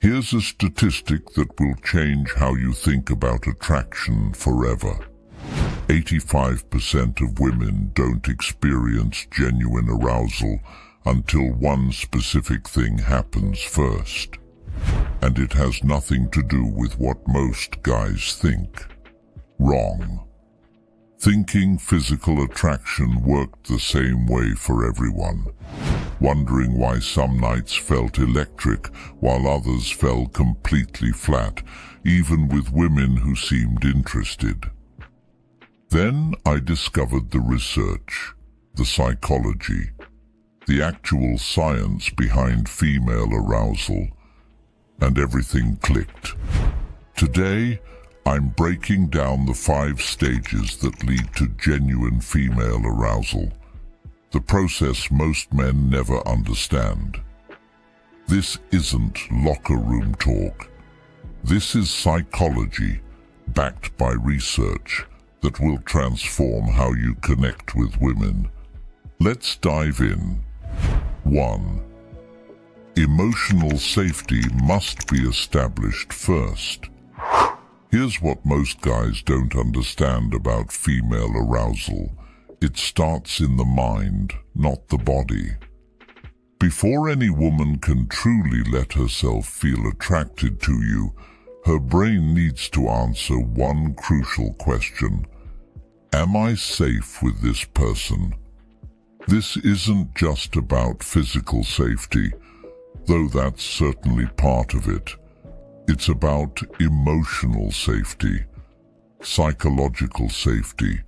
Here's a statistic that will change how you think about attraction forever. 85% of women don't experience genuine arousal until one specific thing happens first. And it has nothing to do with what most guys think. Wrong. Thinking physical attraction worked the same way for everyone, wondering why some nights felt electric while others fell completely flat, even with women who seemed interested. Then I discovered the research, the psychology, the actual science behind female arousal, and everything clicked. Today, I'm breaking down the 5 stages that lead to genuine female arousal, the process most men never understand. This isn't locker room talk. This is psychology, backed by research, that will transform how you connect with women. Let's dive in. 1. Emotional safety must be established first. Here's what most guys don't understand about female arousal. It starts in the mind, not the body. Before any woman can truly let herself feel attracted to you, her brain needs to answer one crucial question. Am I safe with this person? This isn't just about physical safety, though that's certainly part of it. It's about emotional safety, psychological safety,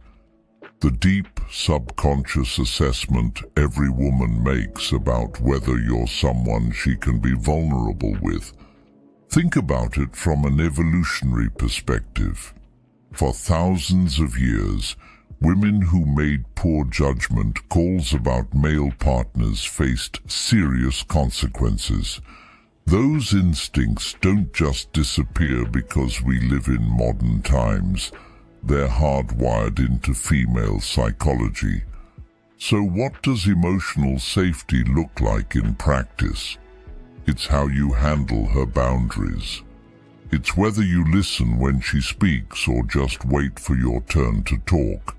the deep subconscious assessment every woman makes about whether you're someone she can be vulnerable with. Think about it from an evolutionary perspective. For thousands of years, women who made poor judgment calls about male partners faced serious consequences. Those instincts don't just disappear because we live in modern times. They're hardwired into female psychology. So what does emotional safety look like in practice? It's how you handle her boundaries. It's whether you listen when she speaks or just wait for your turn to talk.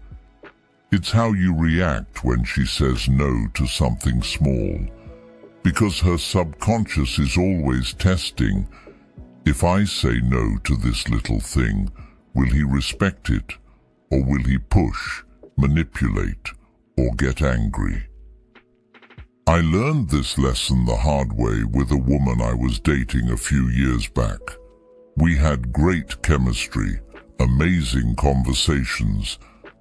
It's how you react when she says no to something small. Because her subconscious is always testing, if I say no to this little thing, will he respect it, or will he push, manipulate, or get angry? I learned this lesson the hard way with a woman I was dating a few years back. We had great chemistry, amazing conversations,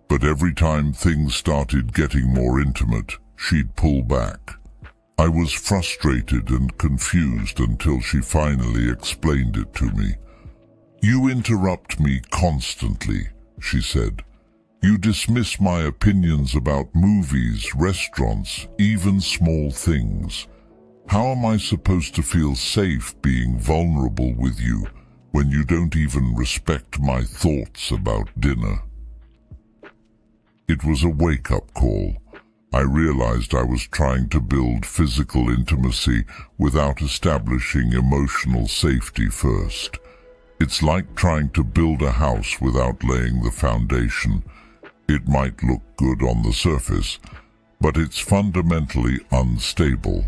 but every time things started getting more intimate, she'd pull back. I was frustrated and confused until she finally explained it to me. "You interrupt me constantly," she said. "You dismiss my opinions about movies, restaurants, even small things. How am I supposed to feel safe being vulnerable with you when you don't even respect my thoughts about dinner?" It was a wake-up call. I realized I was trying to build physical intimacy without establishing emotional safety first. It's like trying to build a house without laying the foundation. It might look good on the surface, but it's fundamentally unstable.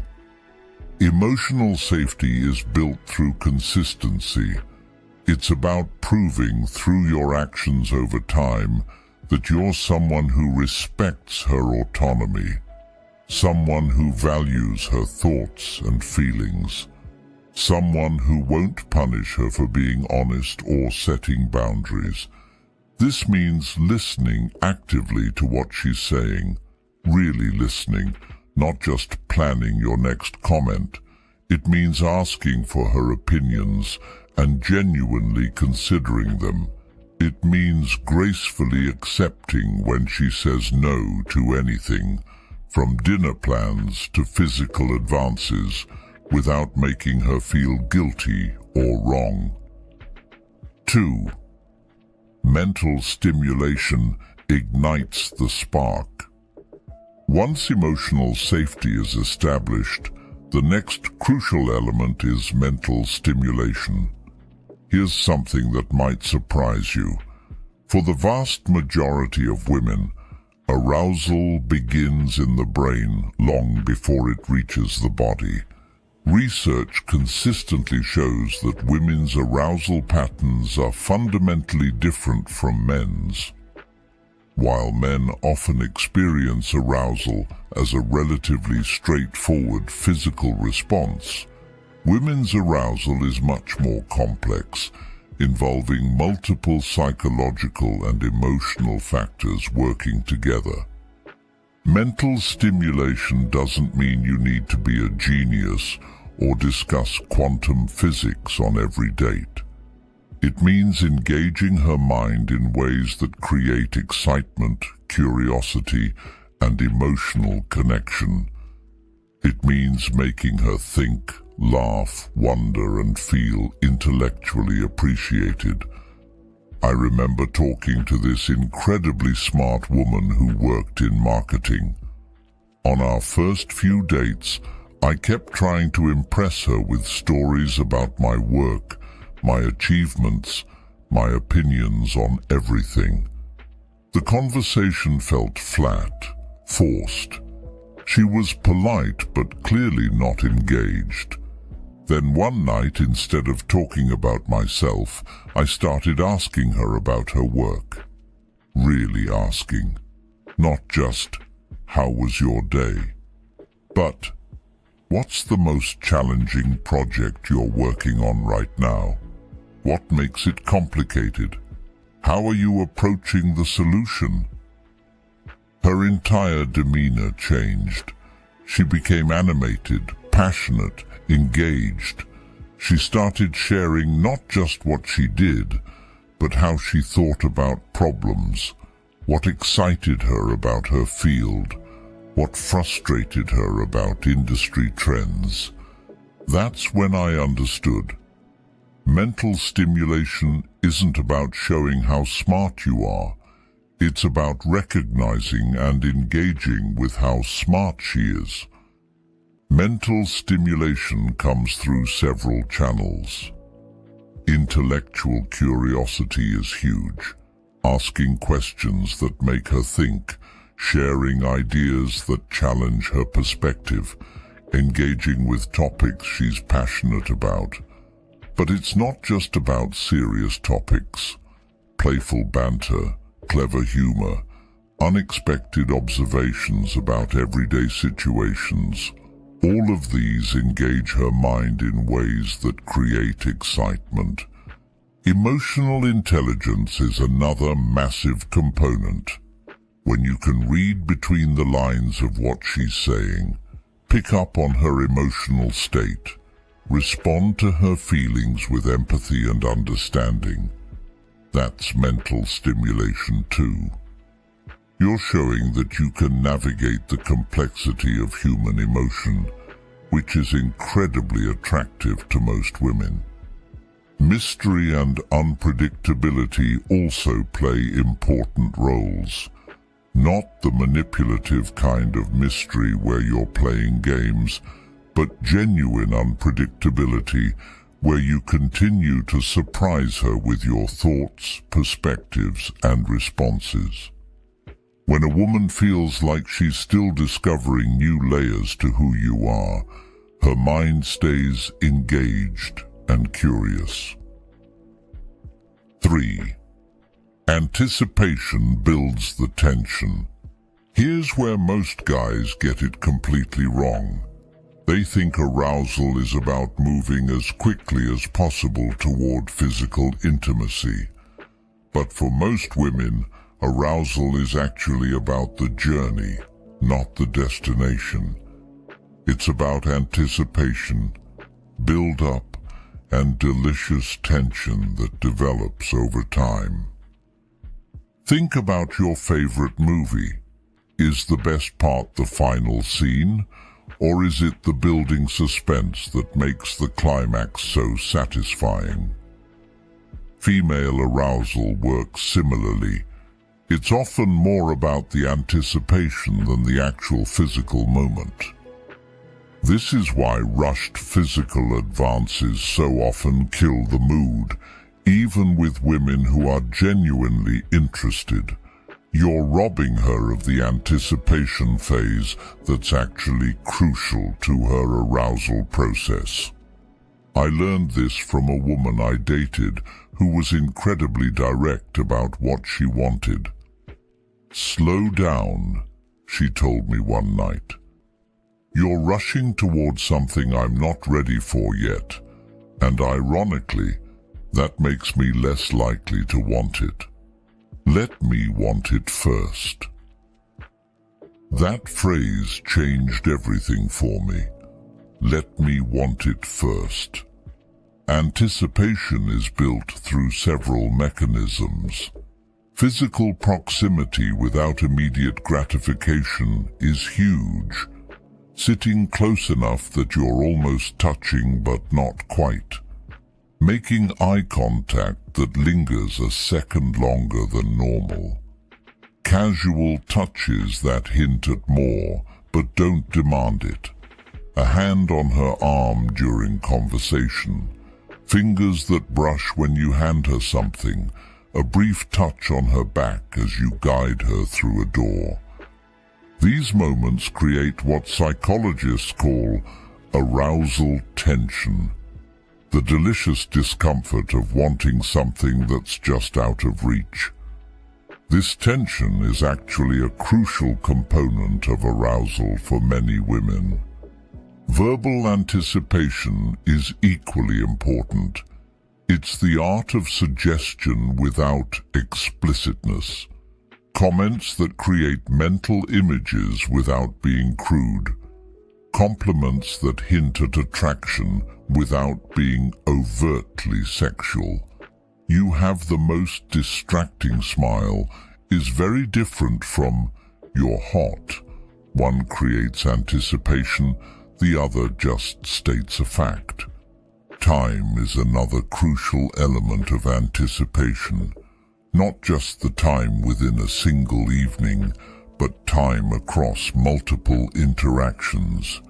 Emotional safety is built through consistency. It's about proving through your actions over time that you're someone who respects her autonomy, someone who values her thoughts and feelings, someone who won't punish her for being honest or setting boundaries. This means listening actively to what she's saying, really listening, not just planning your next comment. It means asking for her opinions and genuinely considering them. It means gracefully accepting when she says no to anything, from dinner plans to physical advances, without making her feel guilty or wrong. 2. Mental stimulation ignites the spark. Once emotional safety is established, The next crucial element is mental stimulation. Here's something that might surprise you. For the vast majority of women, arousal begins in the brain long before it reaches the body. Research consistently shows that women's arousal patterns are fundamentally different from men's. While men often experience arousal as a relatively straightforward physical response, women's arousal is much more complex, involving multiple psychological and emotional factors working together. Mental stimulation doesn't mean you need to be a genius or discuss quantum physics on every date. It means engaging her mind in ways that create excitement, curiosity, and emotional connection. It means making her think, laugh, wonder, and feel intellectually appreciated. I remember talking to this incredibly smart woman who worked in marketing. On our first few dates, I kept trying to impress her with stories about my work, my achievements, my opinions on everything. The conversation felt flat, forced. She was polite but clearly not engaged. Then one night, instead of talking about myself, I started asking her about her work. Really asking. Not just, "How was your day?" but, "What's the most challenging project you're working on right now? What makes it complicated? How are you approaching the solution?" Her entire demeanor changed. She became animated, passionate, engaged. She started sharing not just what she did, but how she thought about problems, what excited her about her field, what frustrated her about industry trends. That's when I understood. Mental stimulation isn't about showing how smart you are. It's about recognizing and engaging with how smart she is. Mental stimulation comes through several channels. Intellectual curiosity is huge, asking questions that make her think, sharing ideas that challenge her perspective, engaging with topics she's passionate about. But it's not just about serious topics. Playful banter, clever humor, unexpected observations about everyday situations. All of these engage her mind in ways that create excitement. Emotional intelligence is another massive component. When you can read between the lines of what she's saying, pick up on her emotional state, respond to her feelings with empathy and understanding. That's mental stimulation too. You're showing that you can navigate the complexity of human emotion, which is incredibly attractive to most women. Mystery and unpredictability also play important roles. Not the manipulative kind of mystery where you're playing games, but genuine unpredictability where you continue to surprise her with your thoughts, perspectives, and responses. When a woman feels like she's still discovering new layers to who you are, her mind stays engaged and curious. 3. Anticipation builds the tension. Here's where most guys get it completely wrong. They think arousal is about moving as quickly as possible toward physical intimacy. But for most women, arousal is actually about the journey, not the destination. It's about anticipation, build-up, and delicious tension that develops over time. Think about your favorite movie. Is the best part the final scene? Or is it the building suspense that makes the climax so satisfying? Female arousal works similarly. It's often more about the anticipation than the actual physical moment. This is why rushed physical advances so often kill the mood, even with women who are genuinely interested. You're robbing her of the anticipation phase that's actually crucial to her arousal process. I learned this from a woman I dated who was incredibly direct about what she wanted. "Slow down," she told me one night. "You're rushing towards something I'm not ready for yet, and ironically, that makes me less likely to want it. Let me want it first." That phrase changed everything for me. Let me want it first. Anticipation is built through several mechanisms. Physical proximity without immediate gratification is huge. Sitting close enough that you're almost touching but not quite. Making eye contact that lingers a second longer than normal. Casual touches that hint at more but don't demand it. A hand on her arm during conversation. Fingers that brush when you hand her something. A brief touch on her back as you guide her through a door. These moments create what psychologists call arousal tension. The delicious discomfort of wanting something that's just out of reach. This tension is actually a crucial component of arousal for many women. Verbal anticipation is equally important. It's the art of suggestion without explicitness. Comments that create mental images without being crude. Compliments that hint at attraction without being overtly sexual. "You have the most distracting smile" is very different from "you're hot." One creates anticipation, the other just states a fact. Time is another crucial element of anticipation. Not just the time within a single evening, but time across multiple interactions.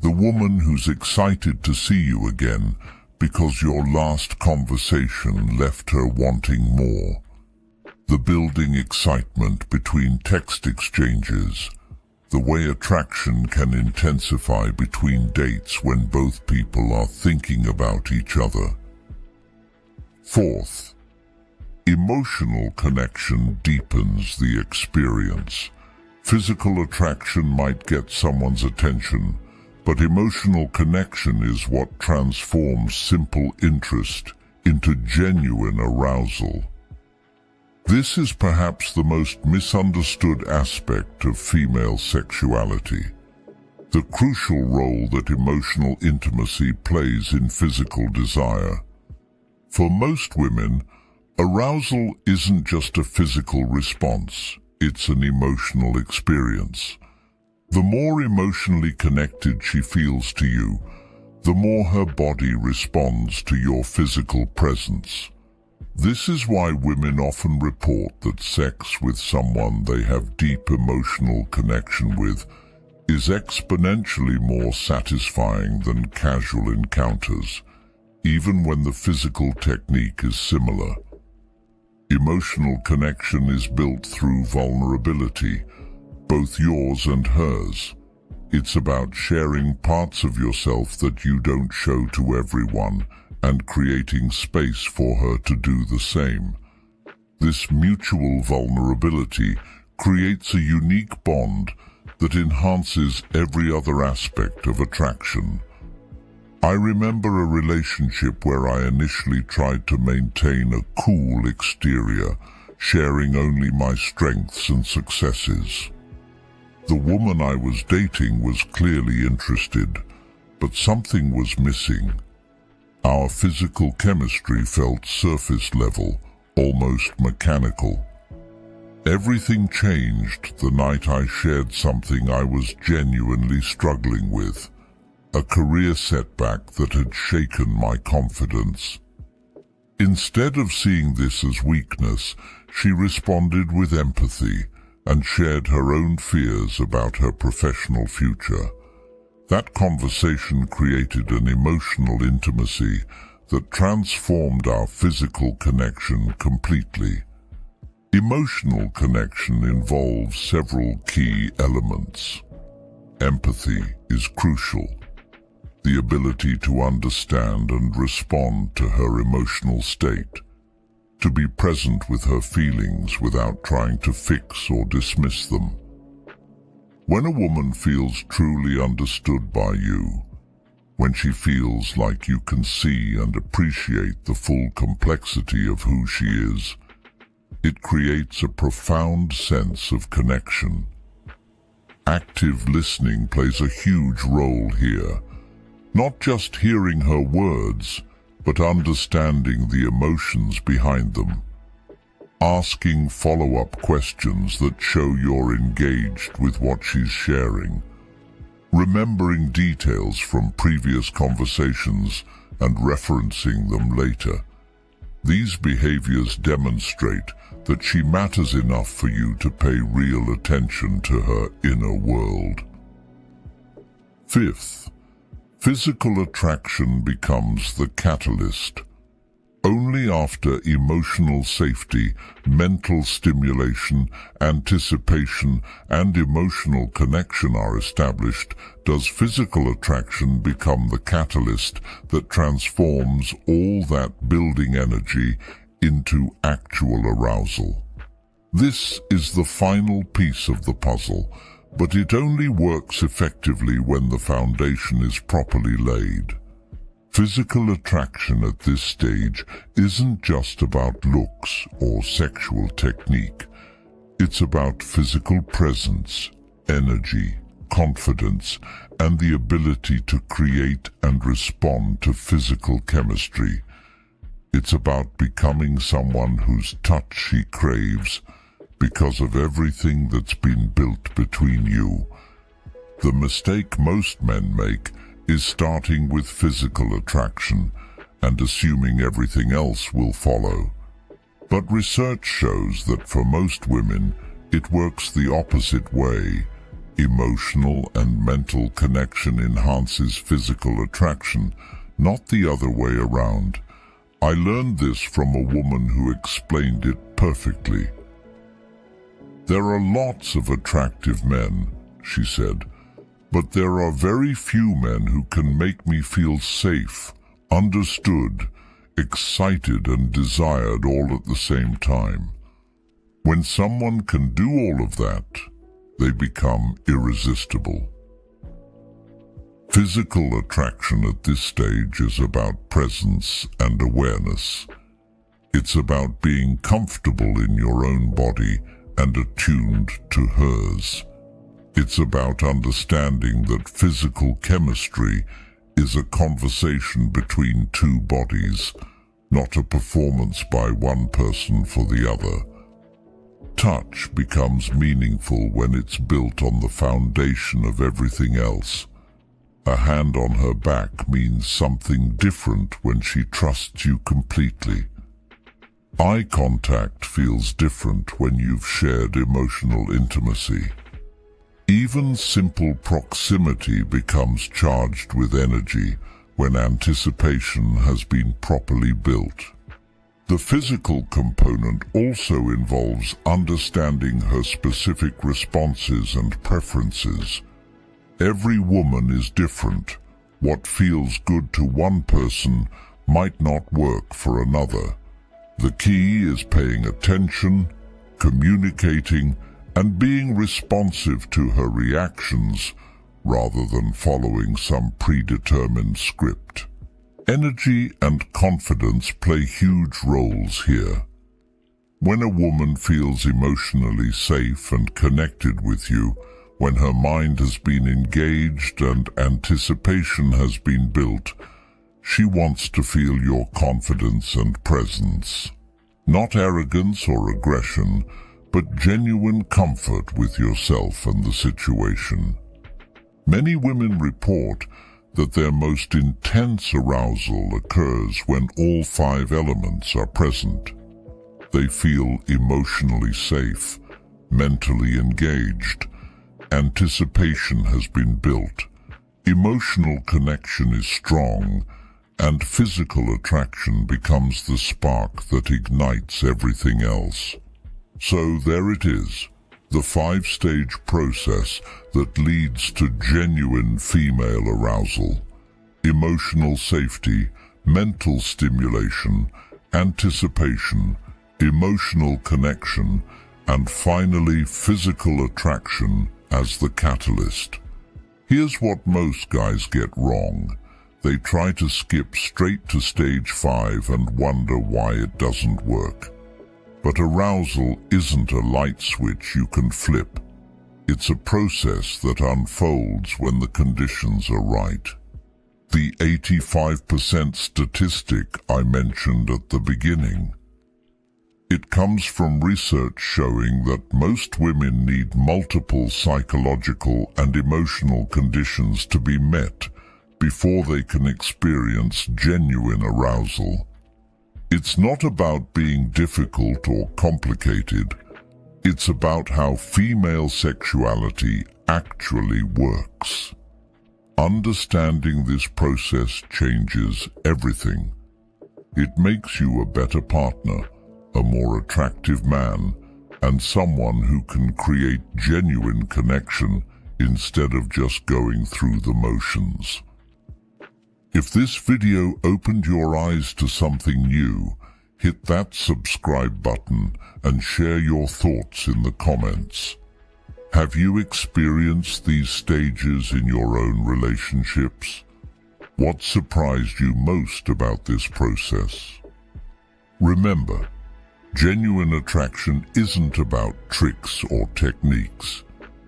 The woman who's excited to see you again because your last conversation left her wanting more. The building excitement between text exchanges. The way attraction can intensify between dates when both people are thinking about each other. Fourth, emotional connection deepens the experience. Physical attraction might get someone's attention, but emotional connection is what transforms simple interest into genuine arousal. This is perhaps the most misunderstood aspect of female sexuality. The crucial role that emotional intimacy plays in physical desire. For most women, arousal isn't just a physical response, it's an emotional experience. The more emotionally connected she feels to you, the more her body responds to your physical presence. This is why women often report that sex with someone they have deep emotional connection with is exponentially more satisfying than casual encounters, even when the physical technique is similar. Emotional connection is built through vulnerability, both yours and hers. It's about sharing parts of yourself that you don't show to everyone, and creating space for her to do the same. This mutual vulnerability creates a unique bond that enhances every other aspect of attraction. I remember a relationship where I initially tried to maintain a cool exterior, sharing only my strengths and successes. The woman I was dating was clearly interested, but something was missing. Our physical chemistry felt surface level, almost mechanical. Everything changed the night I shared something I was genuinely struggling with, a career setback that had shaken my confidence. Instead of seeing this as weakness, she responded with empathy and shared her own fears about her professional future. That conversation created an emotional intimacy that transformed our physical connection completely. Emotional connection involves several key elements. Empathy is crucial. The ability to understand and respond to her emotional state, to be present with her feelings without trying to fix or dismiss them. When a woman feels truly understood by you, when she feels like you can see and appreciate the full complexity of who she is, it creates a profound sense of connection. Active listening plays a huge role here, not just hearing her words, but understanding the emotions behind them. Asking follow-up questions that show you're engaged with what she's sharing. Remembering details from previous conversations and referencing them later. These behaviors demonstrate that she matters enough for you to pay real attention to her inner world. Fifth, physical attraction becomes the catalyst. Only after emotional safety, mental stimulation, anticipation, and emotional connection are established does physical attraction become the catalyst that transforms all that building energy into actual arousal. This is the final piece of the puzzle, but it only works effectively when the foundation is properly laid. Physical attraction at this stage isn't just about looks or sexual technique. It's about physical presence, energy, confidence, and the ability to create and respond to physical chemistry. It's about becoming someone whose touch she craves because of everything that's been built between you. The mistake most men make is starting with physical attraction and assuming everything else will follow. But research shows that for most women, it works the opposite way. Emotional and mental connection enhances physical attraction, not the other way around. I learned this from a woman who explained it perfectly. "There are lots of attractive men," she said, "but there are very few men who can make me feel safe, understood, excited and desired all at the same time. When someone can do all of that, they become irresistible." Physical attraction at this stage is about presence and awareness. It's about being comfortable in your own body and attuned to hers. It's about understanding that physical chemistry is a conversation between two bodies, not a performance by one person for the other. Touch becomes meaningful when it's built on the foundation of everything else. A hand on her back means something different when she trusts you completely. Eye contact feels different when you've shared emotional intimacy. Even simple proximity becomes charged with energy when anticipation has been properly built. The physical component also involves understanding her specific responses and preferences. Every woman is different. What feels good to one person might not work for another. The key is paying attention, communicating, and being responsive to her reactions rather than following some predetermined script. Energy and confidence play huge roles here. When a woman feels emotionally safe and connected with you, when her mind has been engaged and anticipation has been built, she wants to feel your confidence and presence. Not arrogance or aggression, but genuine comfort with yourself and the situation. Many women report that their most intense arousal occurs when all 5 elements are present. They feel emotionally safe, mentally engaged, anticipation has been built, Emotional connection is strong, and physical attraction becomes the spark that ignites everything else. So there it is, the 5-stage process that leads to genuine female arousal. Emotional safety, mental stimulation, anticipation, emotional connection, and finally physical attraction as the catalyst. Here's what most guys get wrong. They try to skip straight to stage 5 and wonder why it doesn't work. But arousal isn't a light switch you can flip. It's a process that unfolds when the conditions are right. The 85% statistic I mentioned at the beginning. It comes from research showing that most women need multiple psychological and emotional conditions to be met before they can experience genuine arousal. It's not about being difficult or complicated. It's about how female sexuality actually works. Understanding this process changes everything. It makes you a better partner, a more attractive man, and someone who can create genuine connection instead of just going through the motions. If this video opened your eyes to something new, hit that subscribe button and share your thoughts in the comments. Have you experienced these stages in your own relationships? What surprised you most about this process? Remember, genuine attraction isn't about tricks or techniques.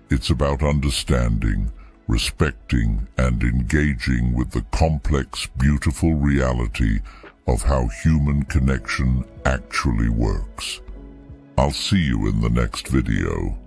It's about understanding, respecting, and engaging with the complex, beautiful reality of how human connection actually works. I'll see you in the next video.